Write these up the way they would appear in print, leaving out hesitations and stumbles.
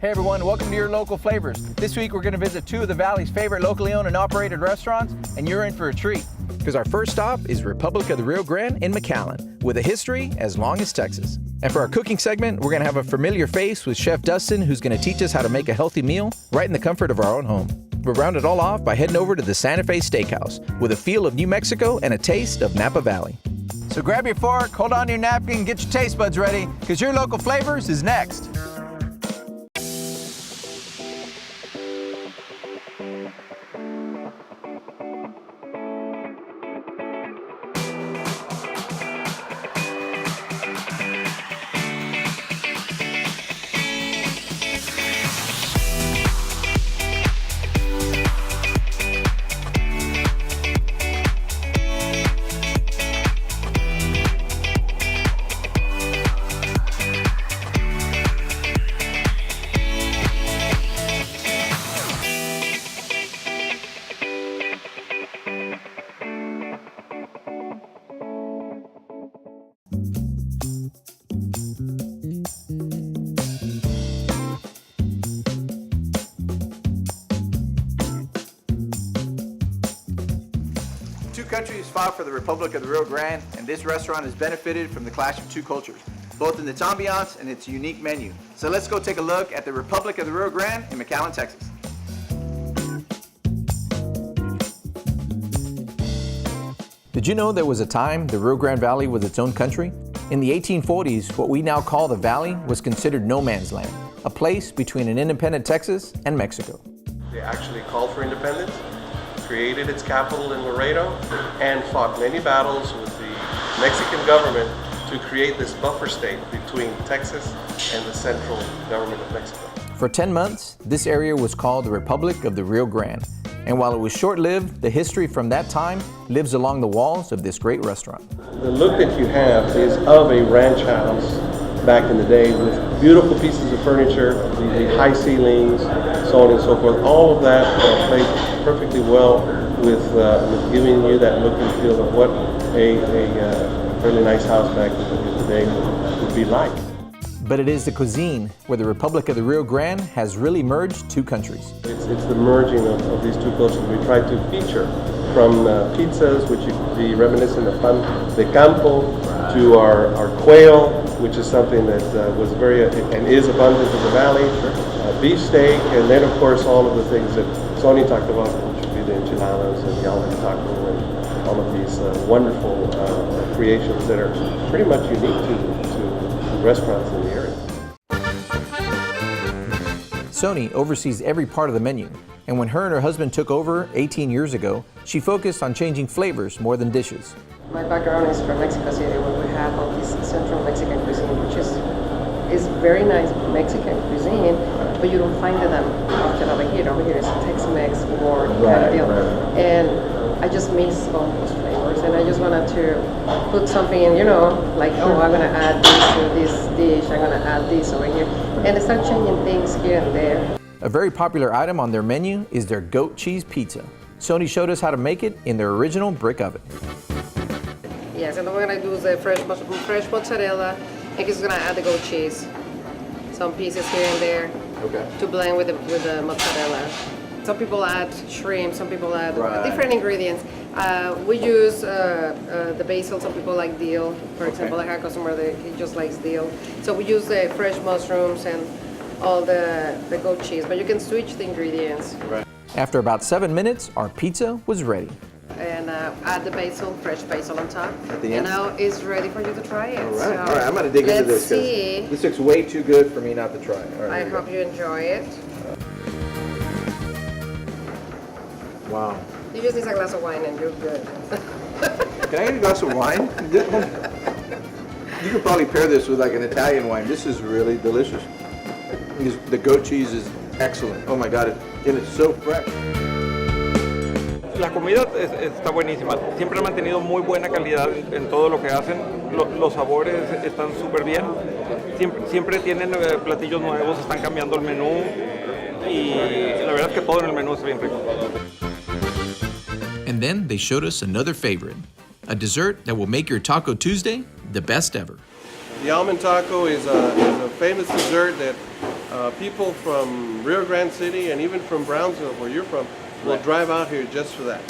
Hey everyone, welcome to Your Local Flavors. This week we're going to visit two of the Valley's favorite locally owned and operated restaurants, and you're in for a treat. Because our first stop is Republic of the Rio Grande in McAllen, with a history as long as Texas. And for our cooking segment, we're going to have a familiar face with Chef Dustin, who's going to teach us how to make a healthy meal right in the comfort of our own home. We'll round it all off by heading over to the Santa Fe Steakhouse, with a feel of New Mexico and a taste of Napa Valley. So grab your fork, hold on to your napkin, and get your taste buds ready, because Your Local Flavors is next. Two countries fought for the Republic of the Rio Grande, and this restaurant has benefited from the clash of two cultures, both in its ambiance and its unique menu. So let's go take a look at the Republic of the Rio Grande in McAllen, Texas. Did you know there was a time the Rio Grande Valley was its own country? In the 1840s, what we now call the Valley was considered no man's land, a place between an independent Texas and Mexico. They actually called for independence, created its capital in Laredo, and fought many battles with the Mexican government to create this buffer state between Texas and the central government of Mexico. For 10 months, this area was called the Republic of the Rio Grande. And while it was short-lived, the history from that time lives along the walls of this great restaurant. The look that you have is of a ranch house back in the day, with beautiful pieces of furniture, the high ceilings, so on and so forth. All of that plays perfectly well with giving you that look and feel of what a really nice house back in the day would be like. But it is the cuisine where the Republic of the Rio Grande has really merged two countries. It's the merging of these two cultures. We try to feature from pizzas, which you could be reminiscent of pan de campo, to our quail, which is something that was very and is abundant in the valley, beef steak, and then of course all of the things that Sonny talked about, which would be the enchiladas and the almond taco and all of these wonderful creations that are pretty much unique to restaurants in the area. Sony oversees every part of the menu, and when her and her husband took over 18 years ago, she focused on changing flavors more than dishes. My background is from Mexico City, where we have all this central Mexican cuisine, which is very nice Mexican cuisine, but you don't find them often over here. Over here it's Tex-Mex more kind of deal. Right. And I just miss all those flavors, and I just wanted to put something in, like, oh, I'm gonna add this to this dish, I'm gonna add this over here, and start changing things here and there. A very popular item on their menu is their goat cheese pizza. Sony showed us how to make it in their original brick oven. Yes, and then we're gonna do the fresh mozzarella, and just gonna add the goat cheese, some pieces here and there, to blend with the mozzarella. Some people add shrimp, some people add different ingredients. We use the basil. Some people like dill. For example, I have a customer that he just likes dill. So we use the fresh mushrooms and all the goat cheese, but you can switch the ingredients. Right. After about 7 minutes, our pizza was ready. And add the basil, fresh basil on top. At the end? And now it's ready for you to try it. All right, So all right, I'm gonna dig into this. Let's see. This looks way too good for me not to try. All right, I hope you enjoy it. Wow. You just need a glass of wine and you're good. Can I get a glass of wine? You could probably pair this with like an Italian wine. This is really delicious. The goat cheese is excellent. Oh my God, and it's so fresh. La comida está buenísima. Siempre han mantenido muy buena calidad en todo lo que hacen. Los sabores están súper bien. Siempre tienen platillos nuevos, están cambiando el menú. Y la verdad es que todo en el menú es bien rico. And then they showed us another favorite, a dessert that will make your Taco Tuesday the best ever. The almond taco is a famous dessert that People from Rio Grande City and even from Brownsville, where you're from, will drive out here just for that.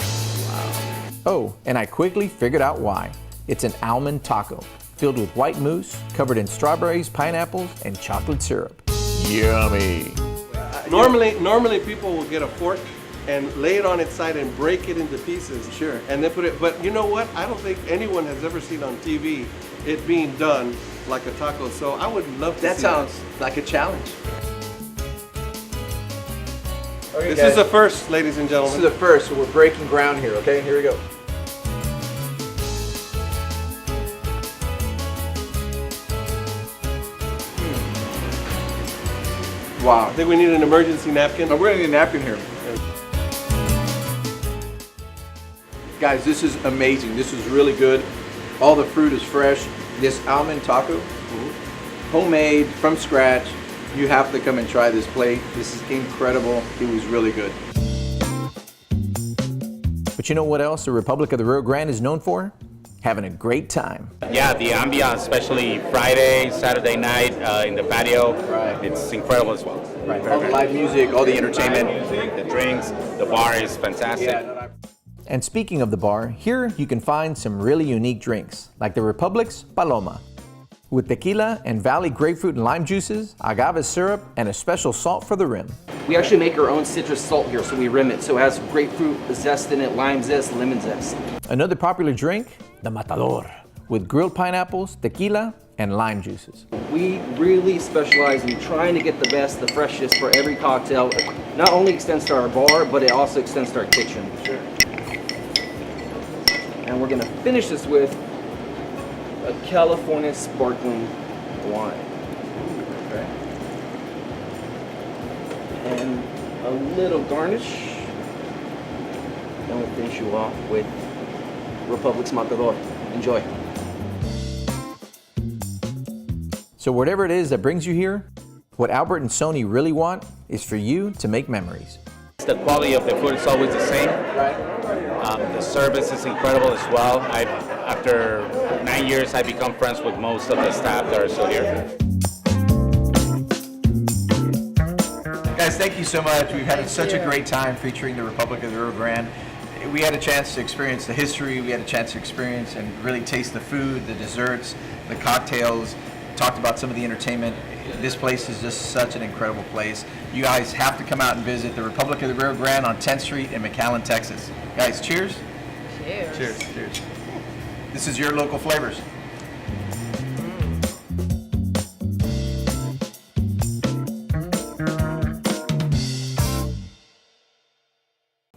Oh, and I quickly figured out why. It's an almond taco, filled with white mousse, covered in strawberries, pineapples, and chocolate syrup. Yummy. Normally people will get a fork and lay it on its side and break it into pieces. Sure. And then put it, but you know what? I don't think anyone has ever seen on TV it being done like a taco. So I would love to That see sounds like a challenge. Okay, This is a first, ladies and This gentlemen. is the first, so we're breaking ground here, okay? Here we go. Wow. I think we need an emergency napkin. We're gonna need a napkin here. Guys, this is amazing. This is really good. All the fruit is fresh. This almond taco, homemade from scratch. You have to come and try this plate. This is incredible. It was really good. But you know what else the Republic of the Rio Grande is known for? Having a great time. Yeah, the ambiance, especially Friday, Saturday night in the patio, Right. it's incredible as well. Right. All the live music, all the entertainment. The drinks, the bar is fantastic. And speaking of the bar, here you can find some really unique drinks, like the Republic's Paloma. With tequila and Valley grapefruit and lime juices, agave syrup, and a special salt for the rim. We actually make our own citrus salt here, so we rim it. So it has grapefruit zest in it, lime zest, lemon zest. Another popular drink, the Matador, with grilled pineapples, tequila, and lime juices. We really specialize in trying to get the best, the freshest for every cocktail. It not only extends to our bar, but it also extends to our kitchen. Sure. And we're gonna finish this with a California sparkling wine. Okay. And a little garnish. And we'll finish you off with Republic's Matador. Enjoy. So whatever it is that brings you here, what Albert and Sony really want is for you to make memories. The quality of the food is always the same. Right. The service is incredible as well. After 9 years, I've become friends with most of the staff that are still here. Guys, thank you so much. We've had such a great time featuring the Republic of the Rio Grande. We had a chance to experience the history, we had a chance to experience and really taste the food, the desserts, the cocktails, talked about some of the entertainment. This place is just such an incredible place. You guys have to come out and visit the Republic of the Rio Grande on 10th Street in McAllen, Texas. Guys, cheers. Cheers. Cheers. Cheers. This is your local flavors.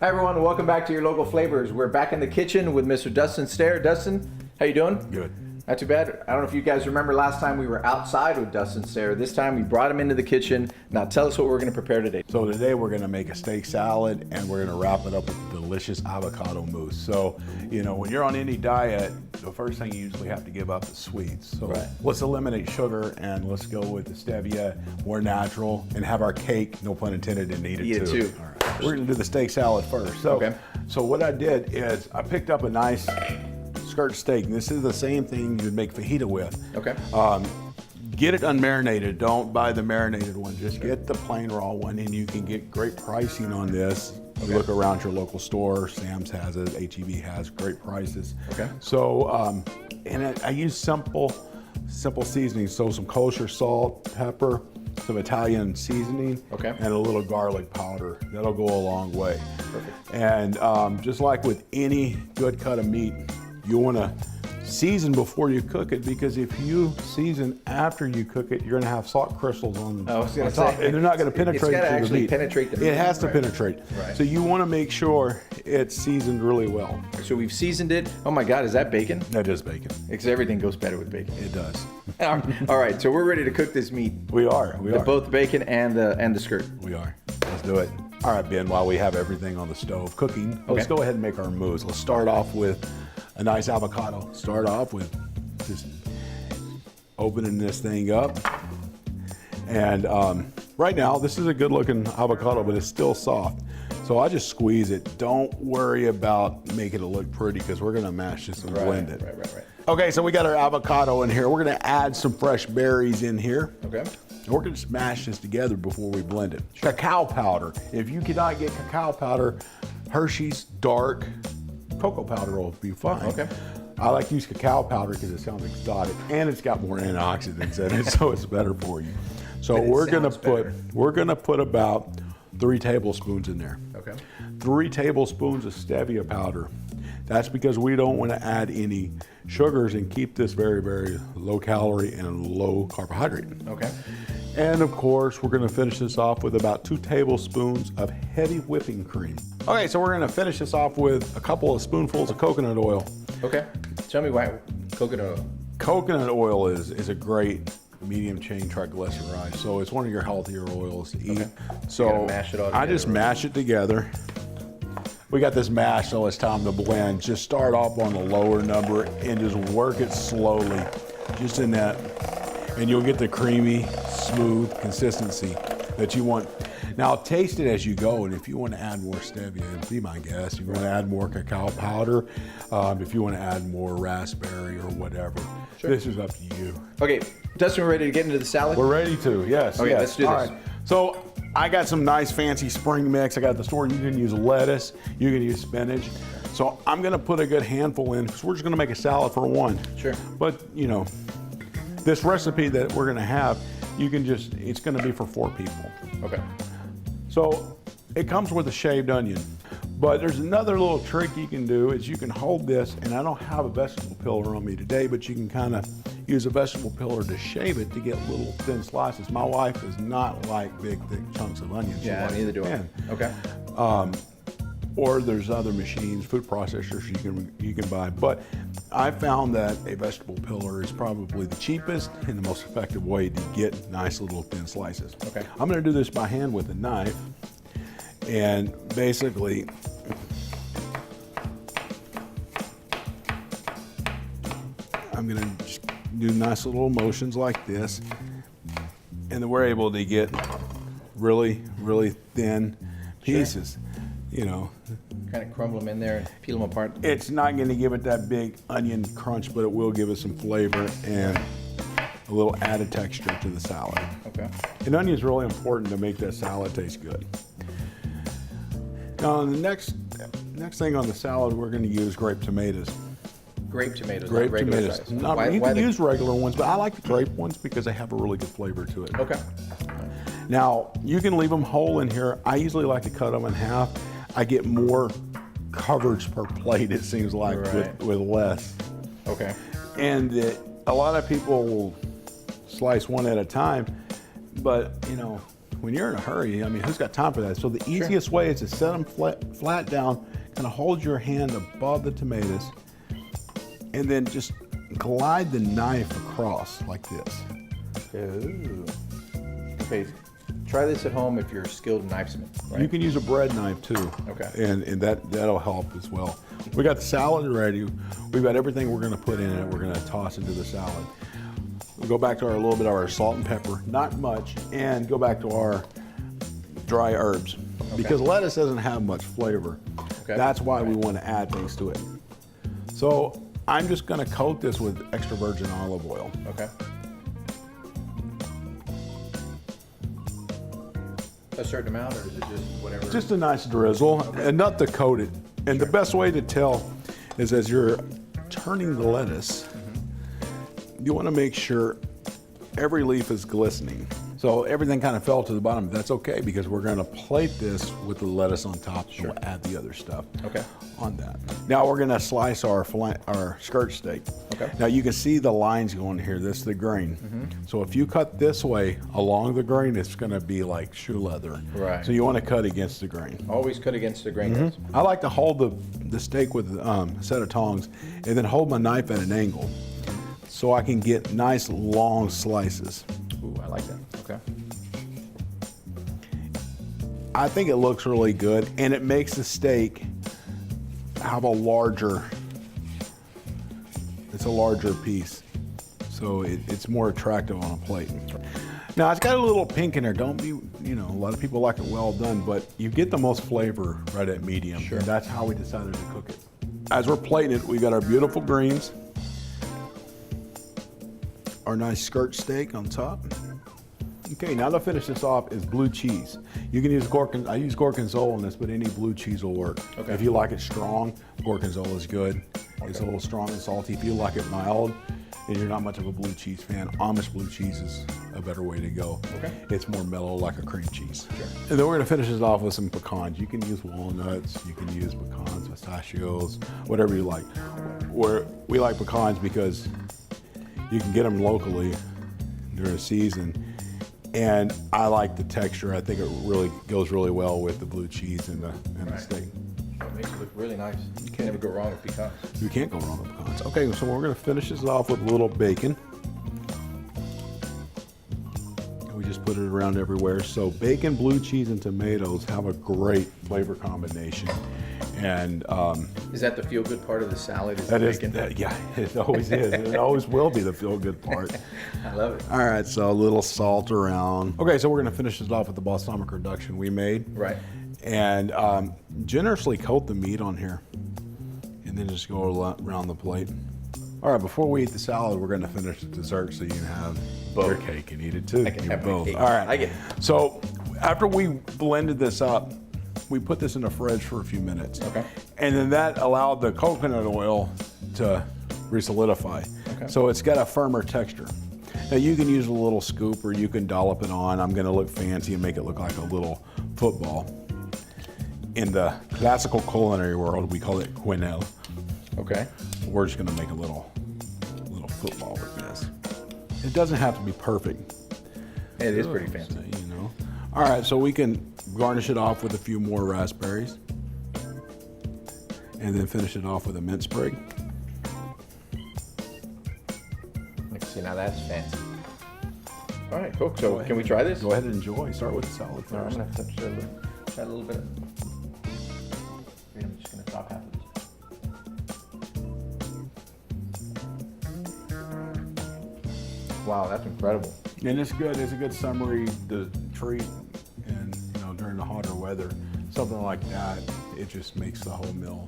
Hi everyone, welcome back to Your Local Flavors. We're back in the kitchen with Mr. Dustin Stair. Dustin, how you doing? Good. Not too bad. I don't know if you guys remember last time we were outside with Dustin Stair. This time we brought him into the kitchen. Now tell us what we're going to prepare today. So today we're going to make a steak salad and we're going to wrap it up with delicious avocado mousse. So, you know, when you're on any diet, the first thing you usually have to give up is sweets. So Right. let's eliminate sugar and let's go with the stevia, more natural, and have our cake, no pun intended, and eat it too. All right. We're going to do the steak salad first. So, Okay. so what I did is I picked up a nice skirt steak. And this is the same thing you would make fajita with. Okay. Get it unmarinated. Don't buy the marinated one. Just get the plain raw one, and you can get great pricing on this. You look around your local store. Sam's has it. HEB has great prices. Okay. So, and I use simple seasoning. So some kosher salt, pepper, some Italian seasoning, Okay. and a little garlic powder. That'll go a long way. Perfect. And just like with any good cut of meat, you want to season before you cook it, because if you season after you cook it, you're going to have salt crystals on, I was gonna on top, say, and they're not going to it's penetrate gotta through the actually meat. penetrate the meat, It has to right. penetrate. Right. So you want to make sure it's seasoned really well. So we've seasoned it. Oh my God, is that bacon? That is bacon. Because everything goes better with bacon. It does. All right, so we're ready to cook this meat. We are. Both the bacon and the skirt. We are. Let's do it. All right, Ben, while we have everything on the stove cooking, let's go ahead and make our mousse. Let's start off with a nice avocado. Start off with just opening this thing up. And right now, this is a good looking avocado, but it's still soft. So I just squeeze it. Don't worry about making it look pretty, because we're gonna mash this and blend it. Right. Okay, so we got our avocado in here. We're gonna add some fresh berries in here. Okay. And we're gonna smash this together before we blend it. Cacao powder. If you cannot get cacao powder, Hershey's dark cocoa powder will be fine. Okay. I like to use cacao powder because it sounds exotic and it's got more antioxidants in it, so it's better for you. So But it we're gonna sounds better. put about 3 tablespoons in there. Okay. 3 tablespoons of stevia powder. That's because we don't want to add any sugars and keep this very, very low calorie and low carbohydrate. Okay. And of course, we're gonna finish this off with about 2 tablespoons of heavy whipping cream. Okay, so we're gonna finish this off with a couple of spoonfuls of coconut oil. Okay. Tell me why coconut oil. Coconut oil is a great medium chain triglyceride, so it's one of your healthier oils to eat. Okay. So You're gonna mash it all I together, just right? mash it together. We got this mash, so it's time to blend. Just start off on the lower number and just work it slowly, just in that, and you'll get the creamy, smooth consistency that you want. Now taste it as you go, and if you want to add more stevia, be my guest. If you want to add more cacao powder, if you want to add more raspberry or whatever, this is up to you. Okay, Dustin, we're ready to get into the salad? We're ready to, yes. Okay, yes. let's do All this. right. So I got some nice fancy spring mix. I got at the store. You can use lettuce, you can use spinach. So I'm gonna put a good handful in because we're just gonna make a salad for one. Sure. But you know, this recipe that we're gonna have, you can just, it's gonna be for 4 people. Okay. So it comes with a shaved onion. But there's another little trick you can do is you can hold this, and I don't have a vegetable peeler on me today, but you can kind of use a vegetable peeler to shave it to get little thin slices. My wife does not like big, thick chunks of onion. She Yeah, likes neither it do I. thin. Okay. Or there's other machines, food processors you can buy. But I found that a vegetable peeler is probably the cheapest and the most effective way to get nice little thin slices. Okay. I'm gonna do this by hand with a knife. And basically, I'm gonna just do nice little motions like this. And then we're able to get really, really thin pieces, you know. Kind of crumble them in there and peel them apart. It's not gonna give it that big onion crunch, but it will give it some flavor and a little added texture to the salad. Okay. And onion is really important to make that salad taste good. Now, the next thing on the salad, we're going to use grape tomatoes. Grape tomatoes, Grape not regular tomatoes. size. Not, Why you can the- use regular ones, but I like the grape ones because they have a really good flavor to it. Okay. Now, you can leave them whole in here. I usually like to cut them in half. I get more coverage per plate, it seems like, Right. with less. Okay. And a lot of people will slice one at a time, but you know, when you're in a hurry, I mean, who's got time for that? So the easiest way is to set them flat down, kind of hold your hand above the tomatoes, and then just glide the knife across like this. Ooh. Okay. Try this at home if you're a skilled knifesmith. Right? You can use a bread knife too. Okay. And that'll help as well. We got the salad ready. We've got everything we're gonna put in it. We're gonna toss into the salad. We'll go back to our little bit of our salt and pepper, not much, and go back to our dry herbs. Because lettuce doesn't have much flavor. Okay. That's why we want to add things to it. So I'm just gonna coat this with extra virgin olive oil. Okay. A certain amount, or is it just whatever? Just a nice drizzle, enough to coat it. And the best way to tell is as you're turning the lettuce, you want to make sure every leaf is glistening. So everything kind of fell to the bottom. That's okay because we're going to plate this with the lettuce on top. So we'll add the other stuff Okay. on that. Now we're going to slice our skirt steak. Okay. Now you can see the lines going here. This is the grain. So if you cut this way along the grain, it's going to be like shoe leather. Right. So you want to cut against the grain. Always cut against the grain. guys. I like to hold the steak with a set of tongs and then hold my knife at an angle so I can get nice long slices. Ooh, I like that. Okay. I think it looks really good and it makes the steak have a larger piece. So it's more attractive on a plate. Now it's got a little pink in there. Don't be, a lot of people like it well done, but you get the most flavor right at medium. Sure. And that's how we decided to cook it. As we're plating it, we got our beautiful greens, our nice skirt steak on top. Okay, now to finish this off is blue cheese. You can use I use gorgonzola on this, but any blue cheese will work. Okay. If you like it strong, gorgonzola is good. It's a little strong and salty. If you like it mild, and you're not much of a blue cheese fan, Amish blue cheese is a better way to go. Okay. It's more mellow, like a cream cheese. Sure. And then we're gonna finish this off with some pecans. You can use walnuts, you can use pecans, pistachios, whatever you like. We like pecans because you can get them locally during the season. And I like the texture. I think it really goes really well with the blue cheese and the steak. It makes it look really nice. You can't never go wrong with pecans. You can't go wrong with pecans. Okay, so we're gonna finish this off with a little bacon. And we just put it around everywhere. So bacon, blue cheese, and tomatoes have a great flavor combination. And Is that the feel-good part of the salad? Is that the is, bacon? yeah, it always is. And it always will be the feel-good part. I love it. All right, so a little salt around. Okay, so we're gonna finish this off with the balsamic reduction we made. Right. And generously coat the meat on here, and then just go around the plate. All right, before we eat the salad, we're gonna finish the dessert so you can have your cake and eat it too. I can You have my both. cake. All right. I get it. So after we blended this up, we put this in the fridge for a few minutes. Okay. And then that allowed the coconut oil to re-solidify. Okay. So it's got a firmer texture. Now you can use a little scoop or you can dollop it on. I'm gonna look fancy and make it look like a little football. In the classical culinary world, we call it quenelle. Okay. We're just gonna make a little football with this. It doesn't have to be perfect. It is pretty fancy. So, you know. All right, so we can garnish it off with a few more raspberries. And then finish it off with a mint sprig. Let's see, now that's fancy. All right, cool. So can we try this? Go ahead and enjoy. Start with the salad All right, I'm first. gonna have to try a little bit. I'm just gonna top half of this. Wow, that's incredible. And it's good. It's a good summery treat, and during the hotter weather, something like that, it just makes the whole meal.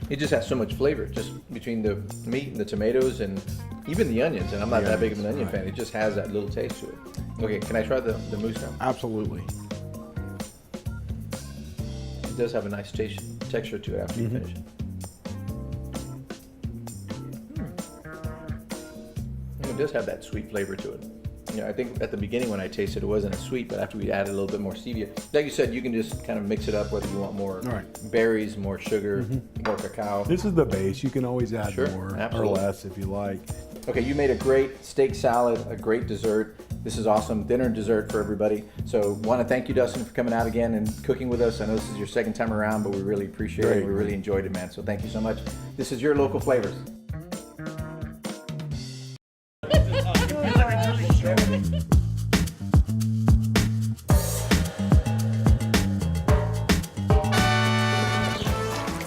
It just has so much flavor, just between the meat and the tomatoes and even the onions. And I'm not that big of an onion right. fan. It just has that little taste to it. Okay, can I try the mousse now? Absolutely. It does have a nice texture to it after you finish it. It does have that sweet flavor to it. I think at the beginning when I tasted it wasn't as sweet, but after we added a little bit more stevia, like you said, you can just kind of mix it up whether you want more berries, more sugar, more cacao. This is the base. You can always add Sure, more absolutely. or less if you like. Okay, you made a great steak salad, a great dessert. This is awesome, dinner and dessert for everybody. So want to thank you, Dustin, for coming out again and cooking with us. I know this is your second time around, but we really appreciate it. We really enjoyed it, man. So thank you so much. This is Your Local Flavors.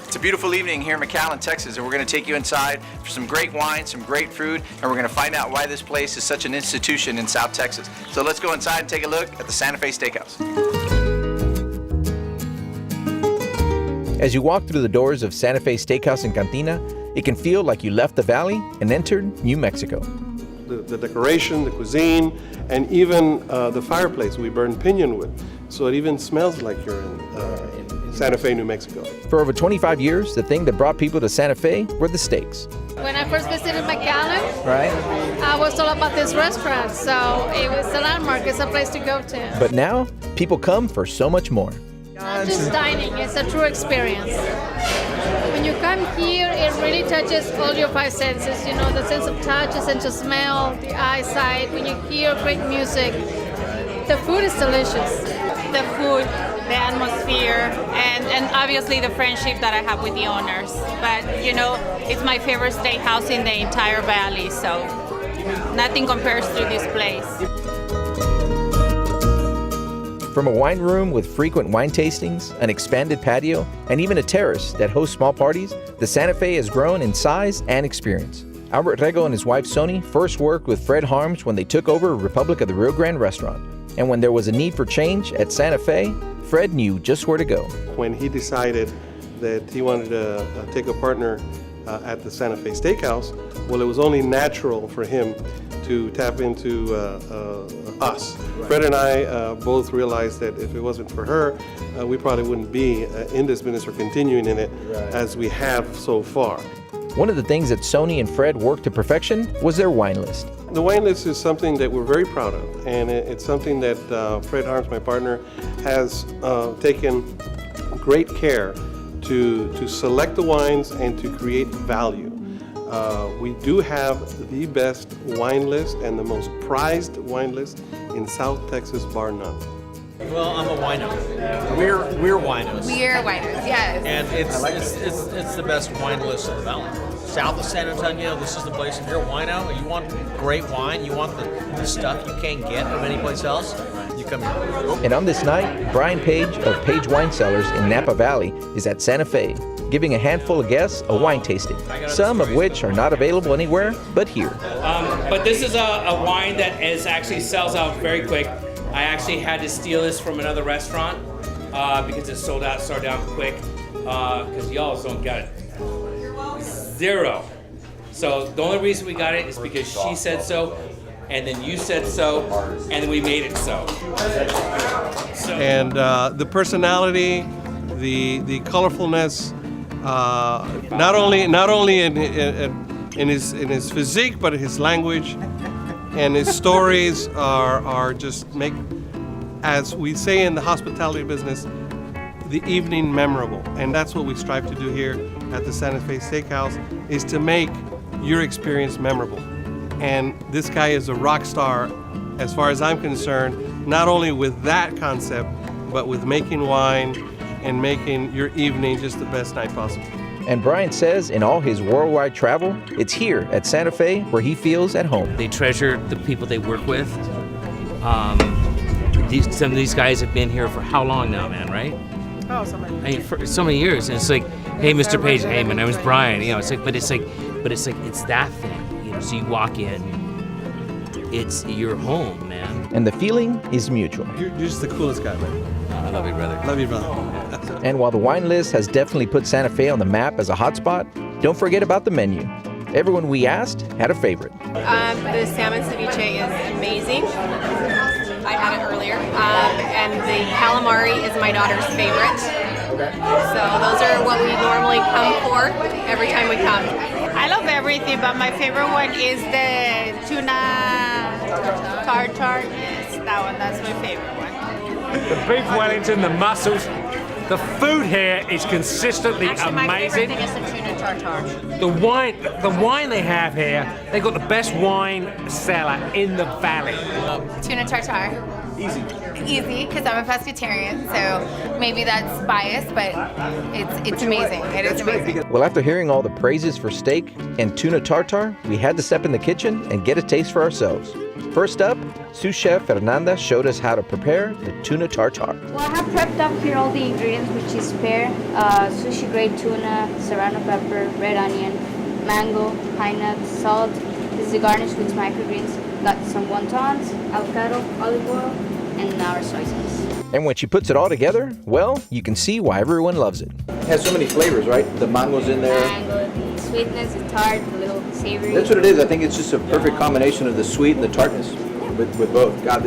It's a beautiful evening here in McAllen, Texas, and we're going to take you inside for some great wine, some great food, and we're going to find out why this place is such an institution in South Texas. So let's go inside and take a look at the Santa Fe Steakhouse. As you walk through the doors of Santa Fe Steakhouse and Cantina, it can feel like you left the valley and entered New Mexico. The decoration, the cuisine, and even the fireplace we burn piñon with. So it even smells like you're in Santa Fe, New Mexico. For over 25 years, the thing that brought people to Santa Fe were the steaks. When I first visited McAllen, Right? I was told about this restaurant, so it was a landmark. It's a place to go to. But now, people come for so much more. Not just dining, it's a true experience. When you come here, it really touches all your five senses. You know, the sense of touch, the sense of smell, the eyesight. When you hear great music, the food is delicious. The food, the atmosphere, and obviously the friendship that I have with the owners. But it's my favorite steakhouse in the entire valley, so nothing compares to this place. From a wine room with frequent wine tastings, an expanded patio, and even a terrace that hosts small parties, the Santa Fe has grown in size and experience. Albert Rego and his wife Sony first worked with Fred Harms when they took over Republic of the Rio Grande restaurant. And when there was a need for change at Santa Fe, Fred knew just where to go. When he decided that he wanted to take a partner at the Santa Fe Steakhouse, well, it was only natural for him to tap into us. Fred and I both realized that if it wasn't for her, we probably wouldn't be in this business or continuing in it as we have so far. One of the things that Sony and Fred worked to perfection was their wine list. The wine list is something that we're very proud of, and it's something that Fred Harms, my partner, has taken great care to select the wines and to create value. We do have the best wine list and the most prized wine list in South Texas, bar none. Well, I'm a wino. We're winos. We're winos, yes. And it's the best wine list in the valley. South of San Antonio, this is the place. If you're a wino and you want great wine, you want the stuff you can't get from anyplace else, you come here. And on this night, Brian Page of Page Wine Cellars in Napa Valley is at Santa Fe, giving a handful of guests a wine tasting, some of which are not available anywhere but here. But this is a wine that actually sells out very quick. I actually had to steal this from another restaurant because it sold out, started down quick, because y'all don't got it. 0. So the only reason we got it is because she said so, and then you said so, and then we made it so. And the personality, the colorfulness, not only in his physique, but his language and his stories are just make, as we say in the hospitality business, the evening memorable. And that's what we strive to do here at the Santa Fe Steakhouse, is to make your experience memorable. And this guy is a rock star, as far as I'm concerned, not only with that concept, but with making wine and making your evening just the best night possible. And Brian says in all his worldwide travel, it's here at Santa Fe where he feels at home. They treasure the people they work with. Some of these guys have been here for how long now, man, right? Oh, so many. I mean, for so many years. And it's like, hey, Mr. Page, hey, my name is Brian. You know, it's that thing. You know, so you walk in, it's your home, man. And the feeling is mutual. You're just the coolest guy, man. I love you, brother. Love you, brother. And while the wine list has definitely put Santa Fe on the map as a hotspot, don't forget about the menu. Everyone we asked had a favorite. The salmon ceviche is amazing. I had it earlier. And the calamari is my daughter's favorite. So those are what we normally come for every time we come. I love everything, but my favorite one is the tuna tartare. Yes, that one. That's my favorite one. The beef Wellington, the mussels. The food here is consistently Actually, amazing. my favorite thing is the tuna tartare. The wine they have here, they've got the best wine cellar in the valley. Tuna tartare. Easy, because I'm a pescatarian, so maybe that's biased, but it's amazing. It is amazing. Well, after hearing all the praises for steak and tuna tartare, we had to step in the kitchen and get a taste for ourselves. First up, sous chef Fernanda showed us how to prepare the tuna tartare. Well, I have prepped up here all the ingredients, which is pear, sushi grade tuna, serrano pepper, red onion, mango, pine nuts, salt. This is the garnish with microgreens. Got some wontons, avocado, olive oil, and our soy sauce. And when she puts it all together, well, you can see why everyone loves it. It has so many flavors, right? The mango's in there. Mango, the sweetness, the tart, the little savory. That's what it is. I think it's just a perfect combination of the sweet and the tartness with both. God,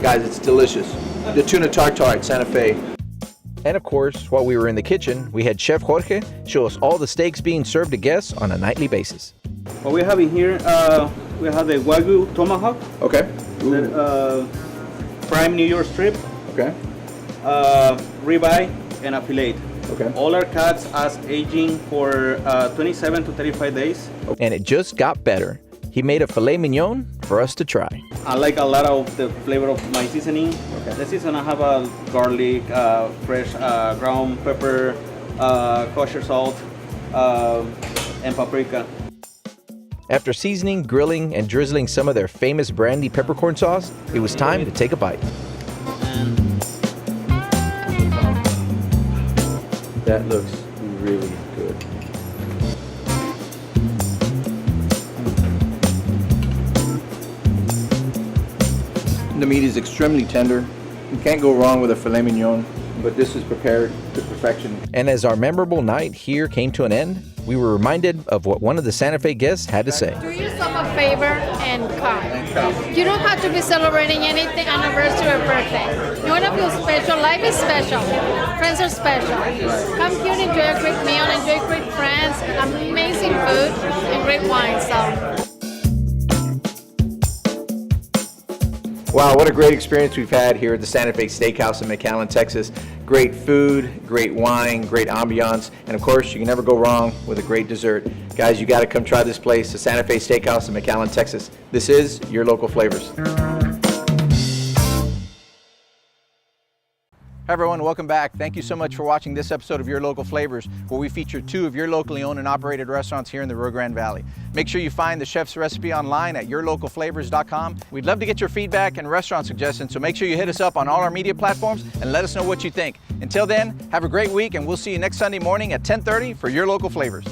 guys, it's delicious. The tuna tartare at Santa Fe. And of course, while we were in the kitchen, we had Chef Jorge show us all the steaks being served to guests on a nightly basis. What we're having here, we have the Wagyu tomahawk. Okay. Prime New York strip. Okay. Ribeye and a fillet. Okay. All our cuts as aging for 27 to 35 days. And it just got better. He made a filet mignon for us to try. I like a lot of the flavor of my seasoning. Okay. The season I have a garlic, fresh ground pepper, kosher salt, and paprika. After seasoning, grilling, and drizzling some of their famous brandy peppercorn sauce, it was time to take a bite. That looks really good. The meat is extremely tender. You can't go wrong with a filet mignon, but this is prepared to perfection. And as our memorable night here came to an end, we were reminded of what one of the Santa Fe guests had to say. Do yourself a favor and come. You don't have to be celebrating anything, anniversary or birthday. You want to feel special. Life is special. Friends are special. Come here and enjoy a great meal, enjoy great friends, amazing food, and great wine. So. Wow, what a great experience we've had here at the Santa Fe Steakhouse in McAllen, Texas. Great food, great wine, great ambiance, and of course, you can never go wrong with a great dessert. Guys, you gotta come try this place, the Santa Fe Steakhouse in McAllen, Texas. This is Your Local Flavors. Hi everyone, welcome back. Thank you so much for watching this episode of Your Local Flavors, where we feature 2 of your locally owned and operated restaurants here in the Rio Grande Valley. Make sure you find the chef's recipe online at yourlocalflavors.com. We'd love to get your feedback and restaurant suggestions, so make sure you hit us up on all our media platforms and let us know what you think. Until then, have a great week, and we'll see you next Sunday morning at 10:30 for Your Local Flavors.